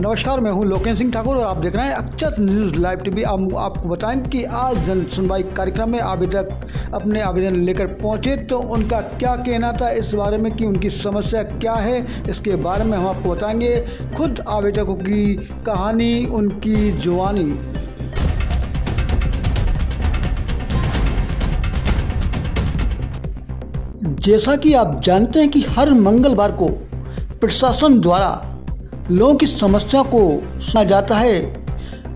नमस्कार, मैं हूं लोकेश सिंह ठाकुर और आप देख रहे हैं अक्षत न्यूज़ लाइव टीवी। अब आपको बताएं कि आज जन सुनवाई कार्यक्रम में आवेदक अपने आवेदन लेकर पहुंचे तो उनका क्या कहना था इस बारे में कि उनकी समस्या क्या है, इसके बारे में हम आपको बताएंगे। खुद आवेदकों की कहानी, उनकी जुबानी। जैसा कि आप जानते हैं कि हर मंगलवार को प्रशासन द्वारा लोगों की समस्या को सुना जाता है।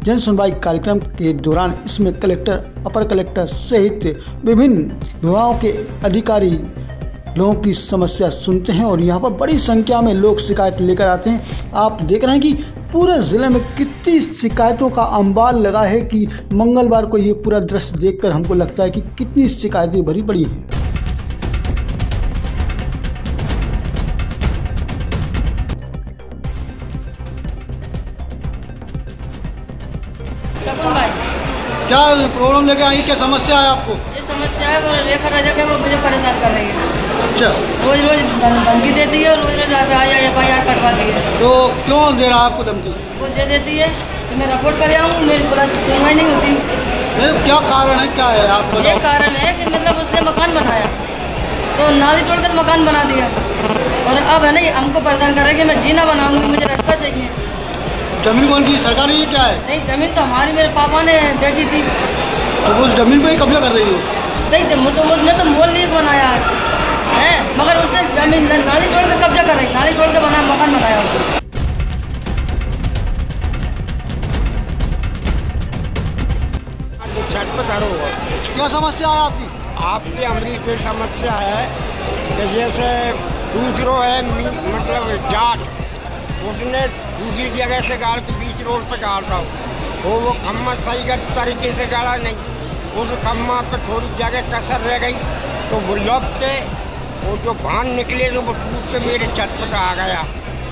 जन सुनवाई कार्यक्रम के दौरान इसमें कलेक्टर, अपर कलेक्टर सहित विभिन्न विभागों के अधिकारी लोगों की समस्या सुनते हैं और यहाँ पर बड़ी संख्या में लोग शिकायत लेकर आते हैं। आप देख रहे हैं कि पूरे ज़िले में कितनी शिकायतों का अंबार लगा है कि मंगलवार को ये पूरा दृश्य देखकर हमको लगता है कि कितनी शिकायतें भरी पड़ी हैं। भाई, क्या प्रॉब्लम लेके आई, क्या समस्या है आपको? ये समस्या है वो रेखा रजक है, वो मुझे परेशान कर रही है। अच्छा, रोज रोज धमकी देती है और रोज रोज FIR कटवाती है। तो क्यों दे रहा है आपको धमकी? वो दे देती है कि मैं रिपोर्ट कर आऊँ, मेरी पुलिस सुनवाई नहीं होती। क्या कारण है, क्या है आप बताओ? ये कारण है कि मतलब उसने मकान बनाया तो नाली तोड़कर मकान बना दिया और अब है नहीं हमको परेशान कर रहा है कि मैं जीना बनाऊंगी, मुझे रास्ता चाहिए। जमीन कौन की, सरकारी है क्या है? नहीं, जमीन तो हमारी, मेरे पापा ने बेची थी। तो वो जमीन पे ही कब्जा कर रही है? नहीं, मुझने तो मोल लिए बनाया है, मगर उसने जमीन नाली छोड़ के कब्जा कर रही, नाली छोड़ के बना मकान बनाया उसने। क्या समस्या है आपकी? आपकी अमरीश की समस्या है कि जैसे दूसरों है मतलब जाट, उसने दूसरी जगह से गाड़ के बीच रोड पे गाड़ रहा हो, वो खम्मा सही तरीके से गाड़ा नहीं, उस खम्मा पे थोड़ी जगह कसर रह गई तो वो लग के वो जो भान निकले तो वो टूट के मेरे छत पे आ गया।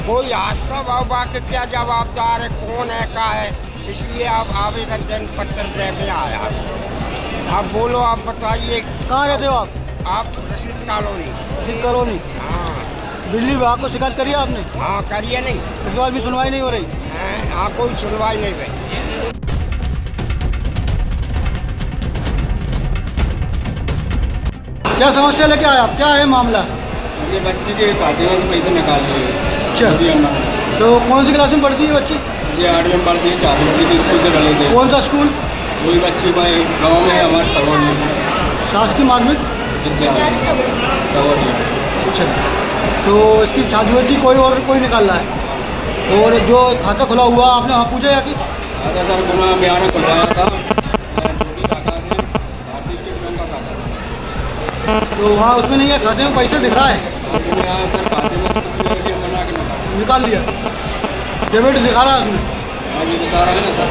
कोई आस्था बाबा के क्या जवाबदार है, कौन है, का है, इसलिए आप आवेदन जन पत्र देने आया। आप बोलो, आप बताइए कहाँ रहते हो आप? आप रशीद कॉलोनी। रशीद कॉलोनी? हाँ। बिजली विभाग को शिकायत करी आपने? हाँ, करिए नहीं, इसके बाद भी सुनवाई नहीं हो रही? हाँ, कोई सुनवाई नहीं भाई। क्या समस्या लेके आए आप, क्या है मामला? ये बच्ची के खाते में पैसे निकाल लिए। अच्छा, तो कौन सी क्लास में पढ़ती है बच्ची? ये 8वीं में पढ़ती है, 4वीं के स्कूल से डले थे। कौन सा स्कूल? वही बच्ची भाई गाँव में हमारे सवौर में, शासकीय माध्यमिक विद्यालय सवौर में। अच्छा, तो इसकी छात्रवृत्ति कोई निकाल रहा है और जो खाता खुला हुआ आपने वहाँ पूछा या कि? खाता सर गुना बयान खुलवाया था, भारतीय स्टेट बैंक का खाता। तो वहाँ उसमें नहीं है, खाते में पैसे दिख रहा है? खाते में आया सर, खाते में बना के निकाल लिया, डेबिट दिखा रहा है उसमें? हाँ, ये बता रहा है ना सर।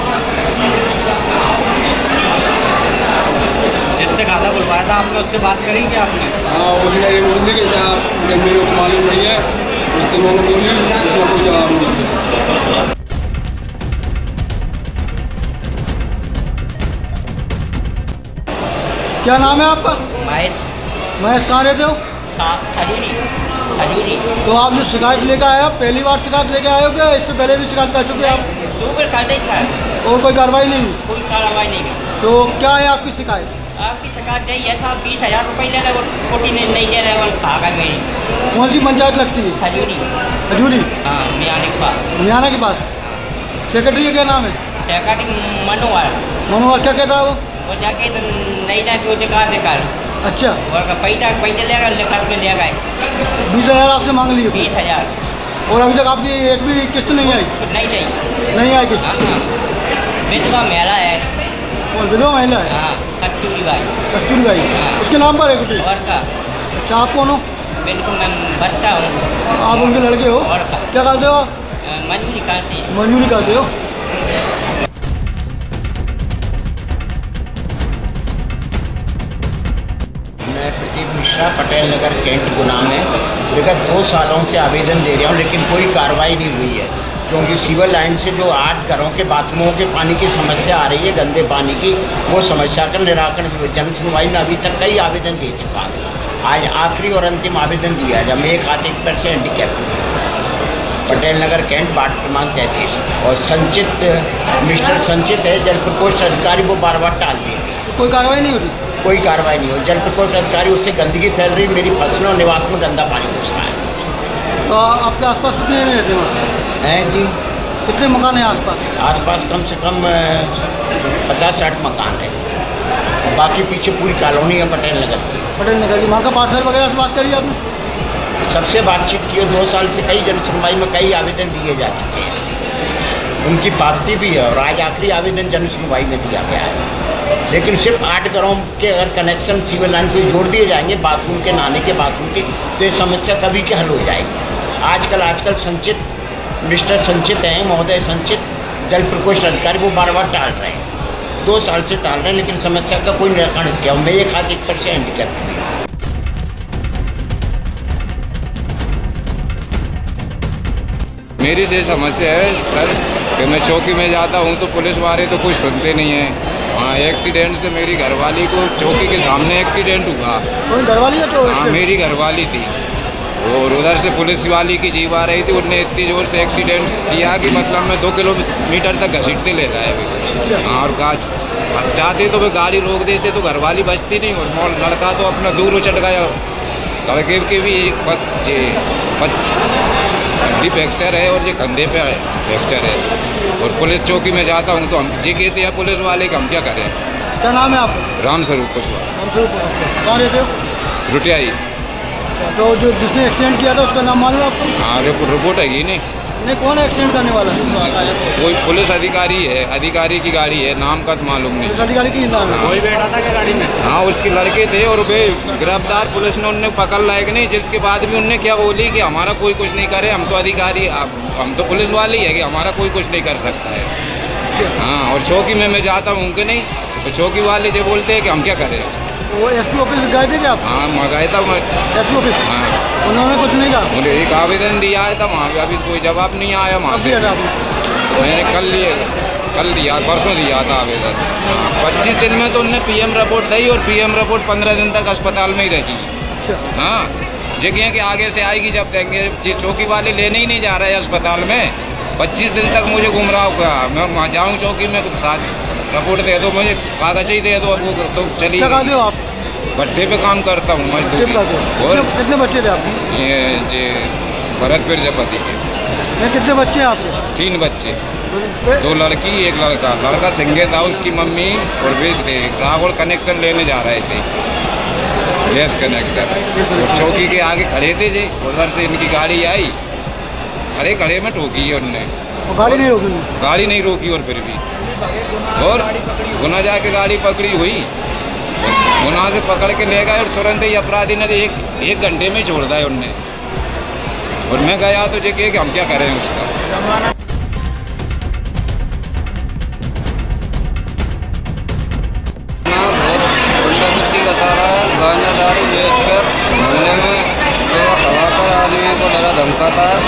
जिससे खाता खुलवाया था आपने उससे बात करी क्या आपने? हाँ, उसने ये बोल दी कि साहब मेरे को मालूम नहीं है, उससे मैंने बोली, उसने कोई जवाब नहीं दिया। क्या नाम है आपका? महेश, कहाँ रहते हो? खजूरी। तो आप जो शिकायत लेकर आए, पहली बार शिकायत लेकर आए हो क्या इससे पहले भी शिकायत कर चुके आप? 2 बार काटे था और कोई कार्रवाई नहीं? कोई कार्रवाई नहीं हुई। तो क्या है आपकी शिकायत? आपकी शिकायत यही है था, 20,000 रुपये ले रहे और छोटी नहीं दे रहे और खा गए मेरी। कौन सी पंचायत लगती है? खजूरी। खजूरी? हाँ, मियाने के पास। मियाना के पास। सेक्रेटरी का क्या नाम है? सेक्रेटरी मनोहर। मनोहर क्या कहता है वो जाके नहीं जाके दिखा। अच्छा, और पैसे लेगा, लेकर के ले गए। 20,000 आपसे मांग लिए? 20,000। और अभी तक आपकी एक भी किस्त नहीं आई? नहीं आई किस्त? हाँ, विधवा महिला है। और विधवा महिला है? हाँ, कस्तूरी बाई। हाँ। उसके नाम पर है कुछ? और का? अच्छा, आप कौन हो? बिल्कुल, मैं बच्चा हूँ। आप उनके लड़के हो? और का? क्या करते हो? मजदूरी करते। मजदूरी करते हो? मैं प्रदीप मिश्रा, पटेल नगर कैंट गुना में विगत 2 सालों से आवेदन दे रहा हूं, लेकिन कोई कार्रवाई नहीं हुई है क्योंकि सीवर लाइन से जो 8 घरों के बाथरूमों के पानी की समस्या आ रही है, गंदे पानी की, वो समस्या का निराकरण जन सुनवाई में अभी तक कई आवेदन दे चुका हूँ। आज आखिरी और अंतिम आवेदन दिया है जब मैं एक हाथ एक पैर से handicap. Patel Nagar cantt ward क्रमांक 33। और संचित मिस्टर संचित है जल प्रकोष्ठ अधिकारी, वो बार बार टाल देती है। कोई कार्रवाई नहीं होती? कोई कार्रवाई नहीं हो। जल प्रकोष्ठ अधिकारी, उससे गंदगी फैल रही, मेरी फसलों और निवास में गंदा पानी घुस रहा है। तो आपके आसपास कितने रहते हैं? हैं जी, कितने मकान हैं आसपास? आसपास कम से कम 50-60 मकान है। बाकी पीछे पूरी कॉलोनी है पटेल नगर की। पटेल नगर की वहाँ का पार्षद वगैरह से बात करी आपने? सबसे बातचीत की है। 2 साल से कई जन सुनवाई में कई आवेदन दिए जा चुके हैं, उनकी पावती भी है और आज आखिरी आवेदन जन सुनवाई में दिया गया है। लेकिन सिर्फ 8 घरों के अगर कनेक्शन सीवर लाइन से जोड़ दिए जाएंगे, बाथरूम के, नहाने के, बाथरूम के, तो ये समस्या कभी के हल हो जाएगी। आजकल संचित मिस्टर संचित हैं, महोदय संचित जल प्रकोष्ठ अधिकारी, वो बार बार टाल रहे हैं। 2 साल से टाल रहे हैं, लेकिन समस्या का कोई निराकरण नहीं किया। मैं ये खातिर पर से हैंडीकैप भी। मेरी से समस्या है सर कि मैं चौकी में जाता हूँ तो पुलिस वाले तो कुछ सुनते नहीं हैं। हाँ, एक्सीडेंट से मेरी घरवाली को चौकी के सामने एक्सीडेंट हुआ। घरवाली है? तो हाँ, मेरी घरवाली थी और उधर से पुलिस वाली की जीप आ रही थी, उनने इतनी जोर से एक्सीडेंट किया कि मतलब मैं 2 किलोमीटर तक घसीटते ले रहा है। हाँ, और चाहते तो वे गाड़ी रोक देते तो घरवाली बचती नहीं, और लड़का तो अपना दूर उछल गया। लड़के के भी एक हड्डी फ्रैक्चर है और ये कंधे पे फ्रैक्चर है। और पुलिस चौकी में जाता हूँ तो हम ये कहते हैं पुलिस वाले का हम क्या करें। क्या नाम है आपका? राम स्वरूप कुशवाहा। कहाँ रहते हो? रुटियाई। तो जो जिसने एक्सीडेंट किया था उसका नाम मालूम है आपको? हाँ, रिपोर्ट है नहीं। कौन एक्सीडेंट करने वाला है? कोई पुलिस अधिकारी है, अधिकारी की गाड़ी है, नाम का तो मालूम नहीं। अधिकारी की नाम है? कोई बैठा था क्या गाड़ी में? हाँ, उसके लड़के थे और वे गिरफ्तार, पुलिस ने उन्हें पकड़ लायक नहीं, जिसके बाद भी उनने क्या बोली कि हमारा कोई कुछ नहीं करे, हम तो अधिकारी, हम तो पुलिस वाले ही है कि हमारा कोई कुछ नहीं कर सकता है। हाँ, और चौकी में मैं जाता हूँ कि नहीं तो चौकी वाले जो बोलते हैं कि हम क्या करें। वो एसपी ऑफिस गए थे क्या आप? हाँ, मैं गया था। SP office? हाँ, उन्होंने कुछ नहीं कहा? मुझे एक आवेदन दिया था वहाँ पे, अभी कोई जवाब नहीं आया वहाँ से। मैंने कल दिया, परसों दिया था आवेदन। 25 दिन में तो उनने PM रिपोर्ट दी और PM रिपोर्ट 15 दिन तक अस्पताल में ही रही। हाँ, जगह के आगे से आएगी जब देंगे। चौकी वाले लेने ही नहीं जा रहे हैं अस्पताल में। 25 दिन तक मुझे गुमराह हुआ। मैं वहाँ जाऊँ चौकी में, रिपोर्ट दे दो, मुझे कागज ही दे दो, अब वो तो चलिए। आप भट्टे पे काम करता हूँ, मजदूरी। और कितने बच्चे थे आपके? ये भरत प्रजापति के। कितने बच्चे हैं आपके? 3 बच्चे, 2 लड़की 1 लड़का। लड़का सिंगे था, उसकी मम्मी और वे थे राहुल कनेक्शन लेने जा रहे थे, गैस कनेक्शन। और चौकी के आगे खड़े थे जे, उधर से इनकी गाड़ी आई, खड़े में ठोकी है उनने। गाड़ी नहीं रोकी? गाड़ी नहीं रोकी और फिर भी, और गुना जाके गाड़ी पकड़ी हुई, गुना से पकड़ के ले गए और तुरंत ही अपराधी ने एक घंटे में छोड़ दिया उनने। और मैं गया तो जगह कि हम क्या करें उसका। बता रहा है गांजा दारू बेचकर मोहल्ले में हवा कर आदमी को डरा धमकाता है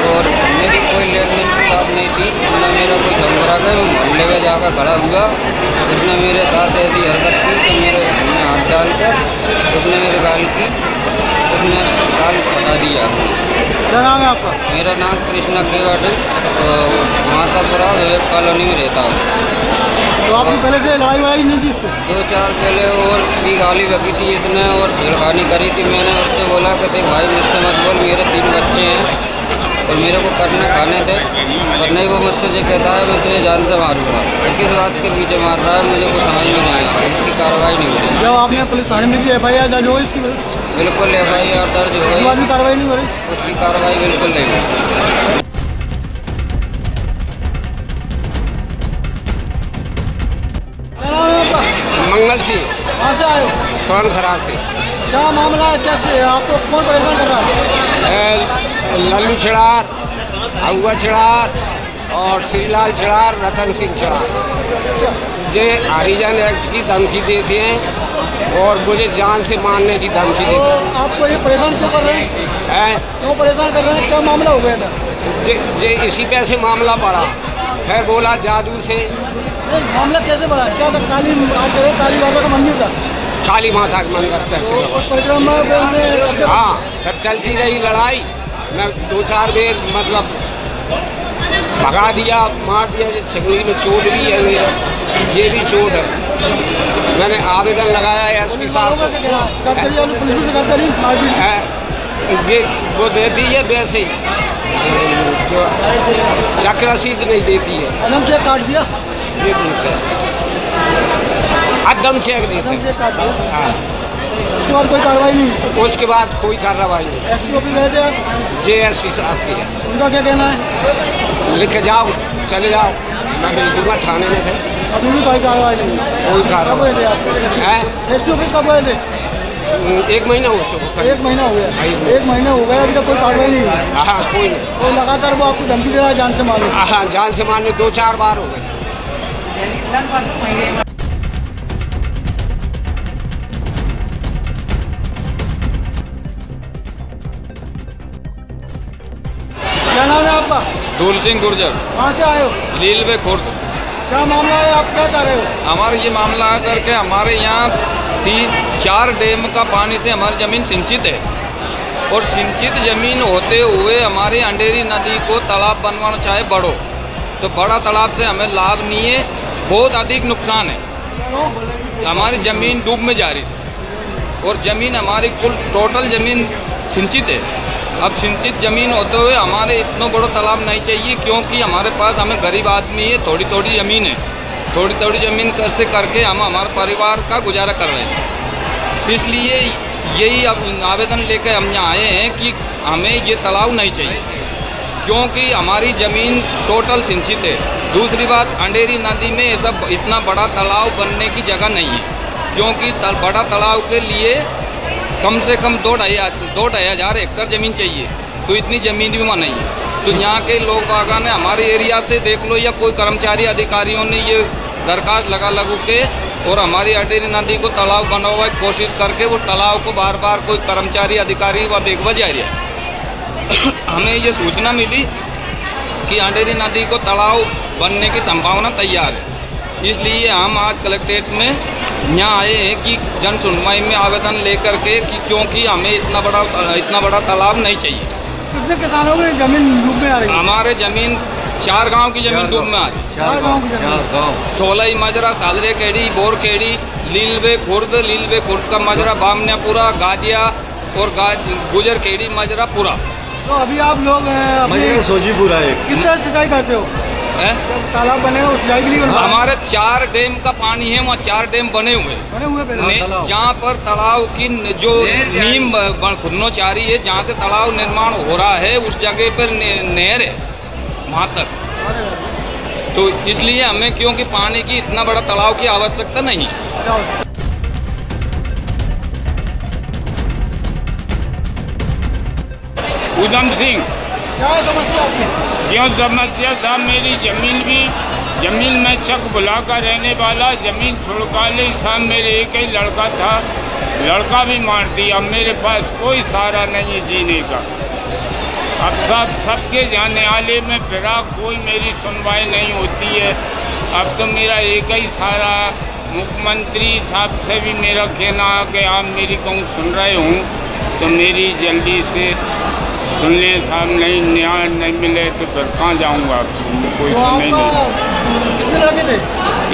और मेरी कोई लेन देन की बात नहीं थी। उसने मेरा कोई झगड़ा कर मोहल्ले में जाकर खड़ा हुआ, उसने मेरे साथ ऐसी हरकत की तो मेरे हाथ डालकर उसने मेरे गाल की, उसने गाल फटा दिया। क्या नाम है आपका? मेरा नाम कृष्णा केवट, मातापुरा विवेक कॉलोनी में रहता हूँ। तो आपकी पहले से लड़ाई नहीं थी इससे? 2-4 पहले और भी गाली बकी थी इसने और छेड़खानी करी थी। मैंने उससे बोला कि देख भाई मुझसे मत बोल, मेरे 3 बच्चे हैं और मेरे को करने खाने दे, पर नहीं वो मुझसे जो कहता है मैं तुझे जान से मारूंगा। किस बात के पीछे मार रहा है मुझे कुछ समझ में नहीं आ रहा। इसकी कार्रवाई नहीं हो रही। जब आपने पुलिस थाने में भी FIR दर्ज हो इसकी? बिल्कुल FIR दर्ज हो गई, कार्रवाई नहीं हो रही? उसकी कार्रवाई बिल्कुल नहीं हो रही। मंगल सिंह। कहाँ से आए हो? सोनखरा से। क्या मामला है? कैसे आपको कौन परेशान कर रहा है? लल्लू छिड़ार, अगुआ छिड़ार और श्रीलाल छिड़ार, रतन सिंह छिड़ार जे हरिजन एक्ट की धमकी देते हैं और मुझे जान से मारने की धमकी देते हैं। आपको ये परेशान क्यों कर रहे हैं? क्यों परेशान कर रहे हैं? क्या मामला हो गया था? जे इसी पे से मामला पड़ा है, बोला जादू से। मामला कैसे बढ़ा? क्या था? काली माता का मंदिर था? काली माता का मंदिर तहसील। हाँ, तब चलती रही लड़ाई मैं 2-4 बेर मतलब भगा दिया, मार दिया। छगली में चोट भी है मेरा, ये भी चोट है। मैंने आवेदन लगाया है एसपी साहब को, ये वो देती है वैसे ही, जो चक रसीद नहीं देती है। काट दिया ये देते हैं, अदम चेक देते हैं। हाँ, कोई कार्रवाई नहीं, उसके बाद कोई कार्रवाई नहीं। JSP साहब की है, उनका क्या कहना है? लिख जाओ, चले जाओ, मैं भेज दूँगा थाने में। अभी भी कोई कार्रवाई नहीं, कोई कार्रवाई है। कब गए थे? 1 महीना हो चुका। 1 महीना हो गया, 1 महीना हो गया, अभी तक कोई कार्रवाई नहीं हुई। हाँ, कोई नहीं। तो लगातार वो आपको धमकी दे रहा है जान से मारने? हाँ, जान से मारने 2-4 बार हो गए। क्या नाम है आपका? धूल सिंह गुर्जर। कहाँ से आए हो? लीलवे खुर्द। क्या मामला है, आप क्या चाह रहे हो? हमारा ये मामला है सर कि हमारे यहाँ 3-4 डैम का पानी से हमारी ज़मीन सिंचित है, और सिंचित ज़मीन होते हुए हमारी अंधेरी नदी को तालाब बनवाना चाहे बड़ो, तो बड़ा तालाब से हमें लाभ नहीं है, बहुत अधिक नुकसान है। हमारी ज़मीन डूब में जा रही है, और ज़मीन हमारी कुल टोटल ज़मीन सिंचित है। अब सिंचित ज़मीन होते हुए हमारे इतना बड़ा तालाब नहीं चाहिए, क्योंकि हमारे पास, हमें गरीब आदमी है, थोड़ी थोड़ी ज़मीन है, थोड़ी थोड़ी ज़मीन से करके हम हमारे परिवार का गुजारा कर रहे हैं। इसलिए यही अब आवेदन लेकर हम यहाँ आए हैं कि हमें ये तालाब नहीं चाहिए, क्योंकि हमारी ज़मीन टोटल सिंचित है। दूसरी बात, अंधेरी नदी में ऐसा इतना बड़ा तालाब बनने की जगह नहीं है, क्योंकि बड़ा तालाब के लिए कम से कम 2-2.5 हज़ार हेक्टेयर ज़मीन चाहिए, तो इतनी ज़मीन भी वहाँ नहीं है। तो यहाँ के लोग बागा ने हमारे एरिया से देख लो, या कोई कर्मचारी अधिकारियों ने ये दरखास्त लगू के और हमारी अंधेरी नदी को तालाब बनवा की कोशिश करके, वो तालाब को बार बार कोई कर्मचारी अधिकारी वहाँ देखवा जा रहा है। हमें ये सूचना मिली कि अंधेरी नदी को तालाब बनने की संभावना तैयार है, इसलिए हम आज कलेक्ट्रेट में यहाँ आए हैं कि जन सुनवाई में आवेदन लेकर के, कि क्योंकि हमें इतना बड़ा तालाब नहीं चाहिए। कितने किसानों की जमीन डूब में आ रही है? हमारे ज़मीन 4 गांव की ज़मीन डूब में आ रही है। 4 गाँव की जमीन? 16 मजरा, साजरे खेड़ी, बोर खेड़ी, लीलवे खुर्द का मजरा, बामनापुरा, गादिया और गुजर खेड़ी मजरा पूरा। तो अभी आप लोग सोजीपुरा है, किस तरह सिंचाई करते हो? तालाब बनेगा उस सिंचाई के लिए? हमारे 4 डैम का पानी है, वहाँ 4 डैम बने हुए जहाँ पर तालाब की जो नीम खुदनो चाह रही है, जहाँ से तालाब निर्माण हो रहा है, उस जगह पर नहर है वहाँ तक। तो इसलिए हमें, क्योंकि पानी की इतना बड़ा तालाब की आवश्यकता नहीं। उधम सिंह। क्या समस्या आपकी? क्यों समस्या साहब, मेरी जमीन में चक बुला कर रहने वाला, जमीन छुड़का ली साहब। मेरे एक ही लड़का था, लड़का भी मार दिया। मेरे पास कोई सहारा नहीं है जीने का। अब सबके जाने आले में फिरा, कोई मेरी सुनवाई नहीं होती है। अब तो मेरा एक ही सहारा, मुख्यमंत्री साहब से भी मेरा कहना है कि आप मेरी कहूँ सुन रहे हूँ तो मेरी जल्दी से सुन लें साहब। नहीं न्याय नहीं मिले तो फिर कहाँ जाऊँगा, कोई सुने नहीं। कितने लड़के थे?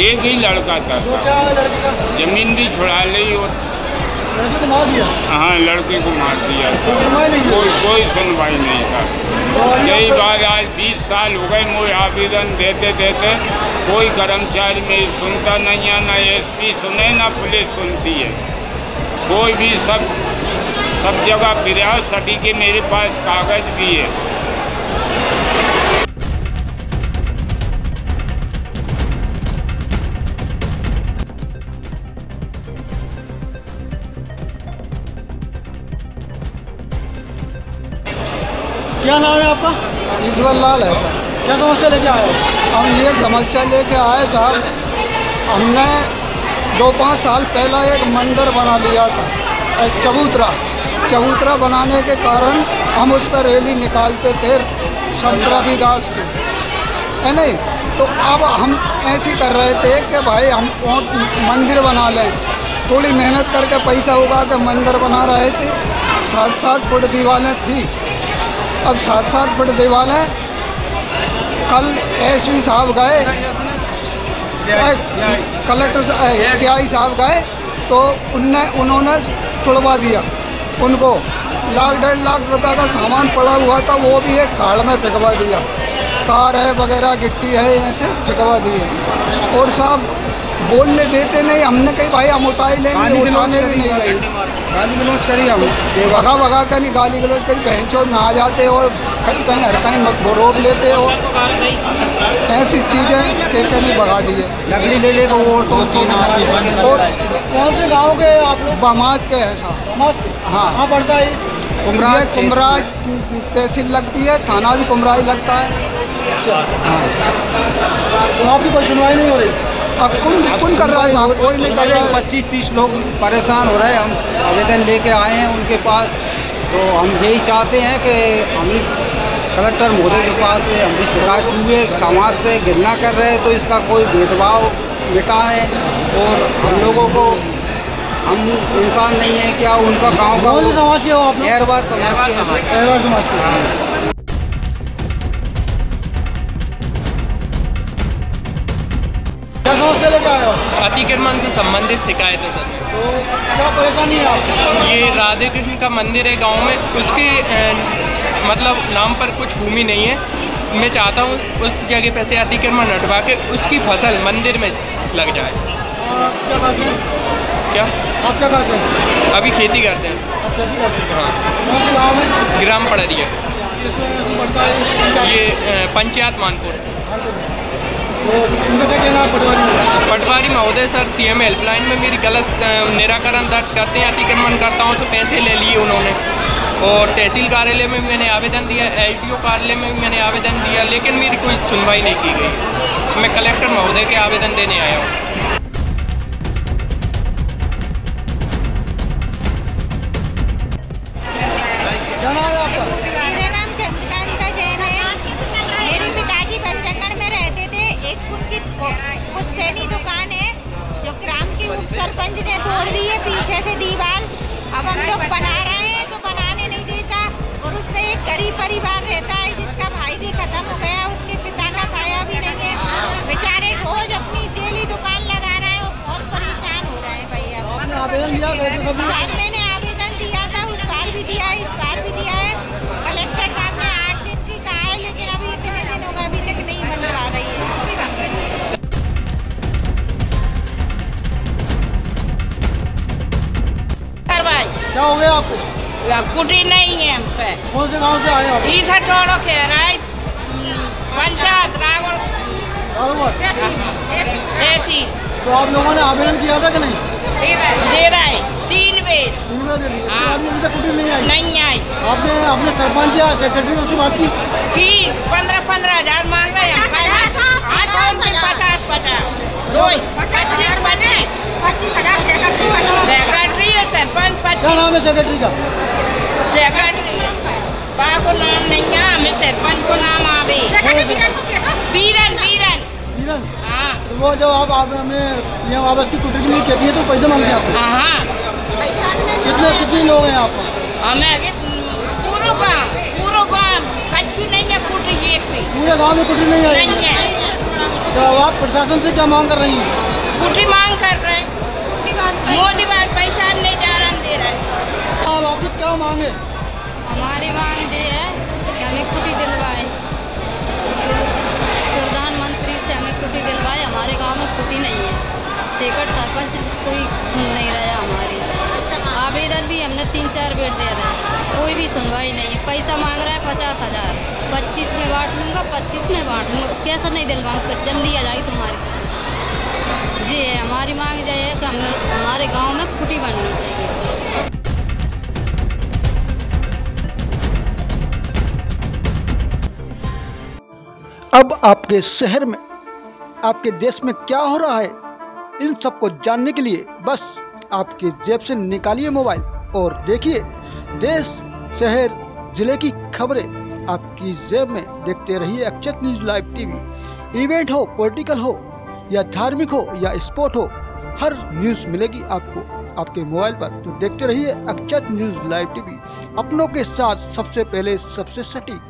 एक ही लड़का था साहब, जमीन भी छुड़ा ली और लड़के को मार दिया? हाँ, लड़के को मार दिया। कोई सुनवाई नहीं साहब। यही बात, आज 20 साल हो गए मुझे आवेदन देते कोई कर्मचारी मेरी सुनता नहीं है, ना SP सुने ना पुलिस सुनती है। कोई भी सब जगह प्रयास, सभी के मेरे पास कागज भी है। क्या नाम है आपका? ईश्वर लाल है सर। क्या समस्या लेके आए हो? हम ये समस्या लेके आए साहब, हमने 2-5 साल पहले एक मंदिर बना लिया था, चबूतरा बनाने के कारण हम उस पर रैली निकालते थे संत रविदास की, है नहीं? तो अब हम ऐसी कर रहे थे कि भाई हम मंदिर बना लें। थोड़ी मेहनत करके पैसा उगा के मंदिर बना रहे थे, 7-7 फुट दीवारें थी, अब 7-7 फुट दीवार है। कल एसपी साहब गए, कलेक्टर टीआई साहब गए तो उन्होंने तुड़वा दिया उनको। 1.5 लाख रुपए का सामान पड़ा हुआ था, वो भी एक खाड़ में फेंकवा दिया। तार है वगैरह, गिट्टी है, ऐसे फेंकवा दिए। और साहब बोलने देते नहीं। हमने कही भाई हम उठाई लेंगे, उठाने भी नहीं गई। गाली गलौज करी, हम भगा कर नहीं गाली गलौज करी। बहन चोर में आ जाते और कहीं हर कहीं रोक लेते हो, ऐसी चीज़ें कह नहीं भगा दिए। लकड़ी ले ले और कौन से गाँव के आप लोग? बमाज के हैं साहब। हाँ, कहाँ पड़ता है? कुमराज तहसील लगती है, थाना भी कुमराज लगता है। हाँ, तो आपकी कोई सुनवाई नहीं हो रही? अब कौन कर रहा है साहब? कोई नहीं कर रहा। 25-30 लोग परेशान हो रहे हैं। हम आवेदन लेके आए हैं उनके पास, तो हम यही चाहते हैं कि हम कलेक्टर महोदय के पास से हम भी शिकायत हुए, समाज से घृणा कर रहे हैं, तो इसका कोई भेदभाव मिटाएं। और हम लोगों को, हम इंसान नहीं है क्या? उनका गाँव का समाज के हो आप? एरवार समाज के हैं। क्या समस्या लेकर आए हो? अतिक्रमण से संबंधित शिकायत है सर। तो क्या परेशानी है आपको? ये राधे कृष्ण का मंदिर है गांव में, उसके मतलब नाम पर कुछ भूमि नहीं है। मैं चाहता हूँ उस जगह पे से अतिक्रमण हटवा के उसकी फसल मंदिर में लग जाए। क्या करते हैं? क्या आप क्या करते हैं? अभी खेती करते हैं। आप खेती करते हैं? हाँ। कौन से गाँव में? ग्राम पड़रिया, ये पंचायत मानपुर। तो उनका क्या कहना है? पटवारी महोदय सर सीएम हेल्पलाइन में मेरी गलत निराकरण दर्ज करते हैं। अतिक्रमण करता हूँ तो पैसे ले लिए उन्होंने। और तहसील कार्यालय में मैंने आवेदन दिया, एसडीओ कार्यालय में भी मैंने आवेदन दिया, लेकिन मेरी कोई सुनवाई नहीं की गई। मैं कलेक्टर महोदय के आवेदन देने आया हूँ। मेरा नाम चंद्रकांता जैन है। मेरे पिताजी बजरंगगढ़ में रहते थे। एक फुट की पुश्तैनी दुकान है जो ग्राम के उप सरपंच ने तोड़ दी है पीछे से दीवार। अब हम लोग बना रहे हैं तो बनाने नहीं देता। और उसमें एक गरीब परिवार रहता है जिसका भाई भी खत्म हो गया, उसके पिता का साया भी नहीं है। बेचारे रोज अपनी डेली दुकान लगा रहे हैं और बहुत परेशान हो रहे हैं भैया। सर मैंने आवेदन दिया था, उस बार भी दिया है, इस बार भी दिया है। कलेक्टर साहब ने 8 दिन की कहा है, लेकिन अभी इतने दिन हो गए अभी तक नहीं बन पा रही है। क्या हो गया आपको? कुटी नहीं है हम पे। कौन से गाँव से आए आप? ईसा टोड़ो कह रहा है, पंचायत रागड़ ऐसी। तो आप लोगों ने आवेदन किया था कि नहीं? दे रहा है 3 बेर। कुटी नहीं आई? नहीं आई। आपने अपने सरपंच या सेक्रेटरी से बात की? 15-15 हज़ार मांग रहे हैं। 50-50 दो 25 बने। 25,000 सेक्रेटरी और सरपंच। क्या नाम है सेक्रेटरी का? सेक्रेटरी बा को नाम नहीं है, हमें सरपंच को नाम आवे। बीरन। हाँ। तो वो जब आप हमें यहाँ वापस की कुटी नहीं कहती है तो पैसे मांगते हैं आपको? हाँ। कितने लोग हैं आप? हमें पूरा गाँव कच्ची नहीं है कुटी एक भी। पूरे गाँव में कुटी नहीं है? नहीं है। तो आप प्रशासन से क्या मांग कर रही हैं? कुटी मांग कर रहे हैं। मोदी बात पैसा नहीं जारन दे रहा है। आप लोग क्या मांगे? हमारी मांग ये है कि हमें कुटी दिलवाए, प्रधानमंत्री से हमें कुटी दिलवाए। हमारे गांव में कुटी नहीं है। सेक्रेटरी सरपंच कोई सुन नहीं रहा हमारी। आवेदन भी हमने 3-4 बेर दे दिया, कोई भी सुनवाई नहीं है। पैसा मांग रहा है 50,000। 25 में बांट लूँगा, 25 में बांट लूँगा। कैसे नहीं दिलवाऊँ? फिर जल्दी आ जाएगी तुम्हारी। जी है हमारी मांग ये है कि हमारे गांव में कुटी बननी चाहिए। अब आपके शहर में, आपके देश में क्या हो रहा है, इन सबको जानने के लिए बस आपकी जेब से निकालिए मोबाइल और देखिए देश, शहर, जिले की खबरें आपकी जेब में। देखते रहिए अक्षत न्यूज़ लाइव टीवी। इवेंट हो, पॉलिटिकल हो या धार्मिक हो या स्पोर्ट हो, हर न्यूज़ मिलेगी आपको आपके मोबाइल पर। तो देखते रहिए अक्षत न्यूज़ लाइव टीवी, अपनों के साथ सबसे पहले सबसे सटीक।